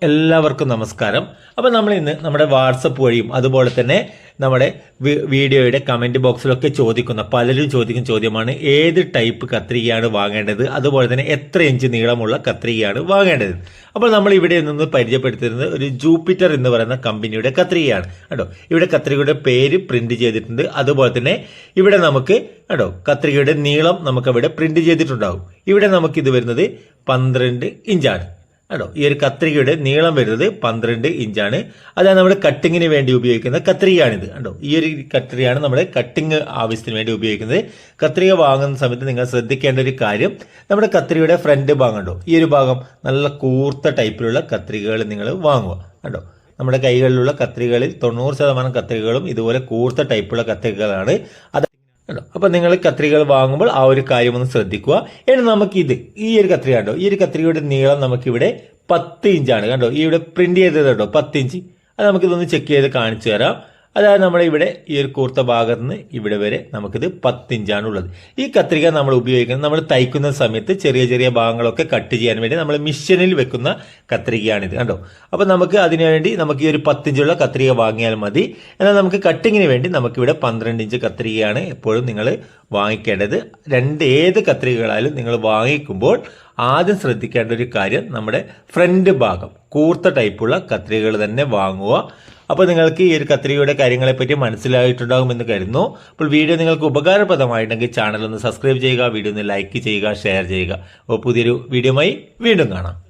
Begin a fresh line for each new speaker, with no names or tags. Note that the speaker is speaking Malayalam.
എല്ലാവർക്കും നമസ്കാരം. അപ്പോൾ നമ്മൾ ഇന്ന് നമ്മുടെ വാട്സപ്പ് വഴിയും അതുപോലെ തന്നെ നമ്മുടെ വീഡിയോയുടെ കമന്റ് ബോക്സിലൊക്കെ പലരും ചോദിക്കുന്ന ചോദ്യമാണ് ഏത് ടൈപ്പ് കത്രികയാണ് വാങ്ങേണ്ടത്, അതുപോലെ തന്നെ എത്ര ഇഞ്ച് നീളമുള്ള കത്രികയാണ് വാങ്ങേണ്ടത്. അപ്പോൾ നമ്മൾ ഇവിടെ നിന്ന് പരിചയപ്പെടുത്തുന്നത് ഒരു ജൂപ്പിറ്റർ എന്ന് പറയുന്ന കമ്പനിയുടെ കത്രികയാണ് കേട്ടോ. ഇവിടെ കത്രികയുടെ പേര് പ്രിന്റ് ചെയ്തിട്ടുണ്ട്. അതുപോലെ തന്നെ ഇവിടെ നമുക്ക് കേട്ടോ കത്രികയുടെ നീളം നമുക്ക് അവിടെ പ്രിന്റ് ചെയ്തിട്ടുണ്ടാകും. ഇവിടെ നമുക്ക് ഇത് വരുന്നത് 12 ഇഞ്ചാണ് കേട്ടോ. ഈ ഒരു കത്രികയുടെ നീളം വരുന്നത് 12 ഇഞ്ചാണ്. അതാണ് നമ്മുടെ കട്ടിങ്ങിന് വേണ്ടി ഉപയോഗിക്കുന്ന കത്രികയാണിത് കേട്ടോ. ഈ ഒരു കത്രികയാണ് നമ്മുടെ കട്ടിങ് ആവശ്യത്തിന് വേണ്ടി ഉപയോഗിക്കുന്നത്. കത്രിക വാങ്ങുന്ന സമയത്ത് നിങ്ങൾ ശ്രദ്ധിക്കേണ്ട ഒരു കാര്യം, നമ്മുടെ കത്രികയുടെ ഫ്രണ്ട് ഭാഗം കണ്ടോ, ഈ ഒരു ഭാഗം നല്ല കൂർത്ത ടൈപ്പിലുള്ള കത്രികകൾ നിങ്ങൾ വാങ്ങുക കേട്ടോ. നമ്മുടെ കൈകളിലുള്ള കത്രികകളിൽ 90% കത്രികകളും ഇതുപോലെ കൂർത്ത ടൈപ്പുള്ള കത്രികകളാണ്. അപ്പൊ നിങ്ങൾ കത്രികകൾ വാങ്ങുമ്പോൾ ആ ഒരു കാര്യം ഒന്ന് ശ്രദ്ധിക്കുക. ഇനി നമുക്ക് ഈ ഒരു കത്രിക കണ്ടോ, ഈ ഒരു കത്രികയുടെ നീളം നമുക്കിവിടെ 10 ഇഞ്ചാണ് കണ്ടോ. ഈ ഇവിടെ പ്രിന്റ് ചെയ്തത് കേട്ടോ 10 ഇഞ്ച്. അത് നമുക്കിതൊന്ന് ചെക്ക് ചെയ്ത് കാണിച്ചു തരാം. അതായത് നമ്മളിവിടെ ഈ ഒരു കൂർത്ത ഭാഗത്ത് നിന്ന് ഇവിടെ വരെ നമുക്കിത് 10 ഇഞ്ചാണ് ഉള്ളത്. ഈ കത്രിക നമ്മൾ ഉപയോഗിക്കുന്നത് നമ്മൾ തയ്ക്കുന്ന സമയത്ത് ചെറിയ ചെറിയ ഭാഗങ്ങളൊക്കെ കട്ട് ചെയ്യാൻ വേണ്ടി നമ്മൾ മിഷനിൽ വെക്കുന്ന കത്രികയാണിത് കണ്ടോ. അപ്പൊ നമുക്ക് അതിനുവേണ്ടി നമുക്ക് ഈ ഒരു 10 ഇഞ്ചുള്ള കത്രിക വാങ്ങിയാൽ മതി. എന്നാൽ നമുക്ക് കട്ടിങ്ങിന് വേണ്ടി നമുക്കിവിടെ 12 ഇഞ്ച് കത്രികയാണ് എപ്പോഴും നിങ്ങൾ വാങ്ങിക്കേണ്ടത്. ഏത് കത്രികകളായാലും നിങ്ങൾ വാങ്ങിക്കുമ്പോൾ ആദ്യം ശ്രദ്ധിക്കേണ്ട ഒരു കാര്യം, നമ്മുടെ ഫ്രണ്ട് ഭാഗം കൂർത്ത ടൈപ്പുള്ള കത്രികകൾ തന്നെ വാങ്ങുക. അപ്പോൾ നിങ്ങൾക്ക് ഈ ഒരു കത്രികയുടെ കാര്യങ്ങളെപ്പറ്റി മനസ്സിലായിട്ടുണ്ടാകുമെന്ന് കരുതുന്നു. അപ്പോൾ വീഡിയോ നിങ്ങൾക്ക് ഉപകാരപ്രദമായിട്ടുണ്ടെങ്കിൽ ചാനൽ ഒന്ന് സബ്സ്ക്രൈബ് ചെയ്യുക, വീഡിയോ ഒന്ന് ലൈക്ക് ചെയ്യുക, ഷെയർ ചെയ്യുക. അപ്പോൾ പുതിയൊരു വീഡിയോയുമായി വീണ്ടും കാണാം.